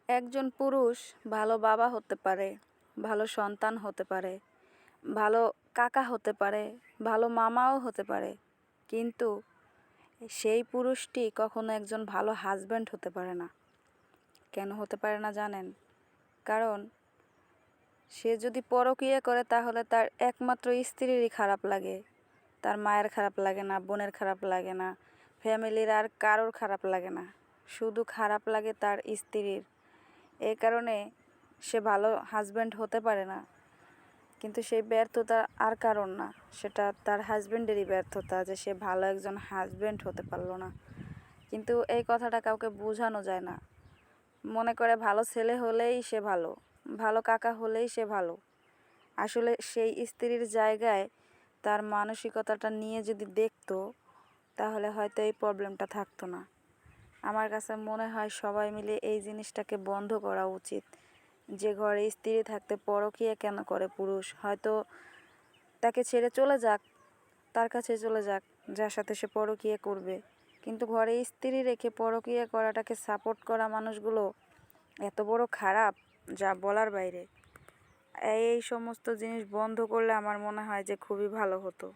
একজন পুরুষ ভালো বাবা হতে পারে, ভালো সন্তান হতে পারে, ভালো কাকা হতে পারে, ভালো মামাও হতে পারে। কিন্তু সেই পুরুষটি কখনো একজন ভালো হাজব্যান্ড হতে পারে না। কেন হতে পারে না জানেন? কারণ সে যদি পরকীয়া করে তাহলে তার একমাত্র স্ত্রীরই খারাপ লাগে। তার মায়ের খারাপ লাগে না, বোনের খারাপ লাগে না, ফ্যামিলির আর কারোর খারাপ লাগে না, শুধু খারাপ লাগে তার স্ত্রীর। এই কারণে সে ভালো হাজব্যান্ড হতে পারে না। কিন্তু সেই ব্যর্থতা আর কারণ না, সেটা তার হাজব্যান্ডেরই ব্যর্থতা যে সে ভালো একজন হাজব্যান্ড হতে পারলো না। কিন্তু এই কথাটা কাউকে বোঝানো যায় না। মনে করে ভালো ছেলে হলেই সে ভালো, ভালো কাকা হলেই সে ভালো। আসলে সেই স্ত্রীর জায়গায় তার মানসিকতাটা নিয়ে যদি দেখতো তাহলে হয়তো এই প্রবলেমটা থাকতো না। আমার কাছে মনে হয় সবাই মিলে এই জিনিসটাকে বন্ধ করা উচিত, যে ঘরে স্ত্রী থাকতে পরকীয়া কেন করে পুরুষ? হয়তো তাকে ছেড়ে চলে যাক, তার কাছে চলে যাক যার সাথে সে পরকীয়া করবে। কিন্তু ঘরে স্ত্রী রেখে পরকীয়া করাটাকে সাপোর্ট করা মানুষগুলো এত বড় খারাপ যা বলার বাইরে। এই সমস্ত জিনিস বন্ধ করলে আমার মনে হয় যে খুবই ভালো হতো।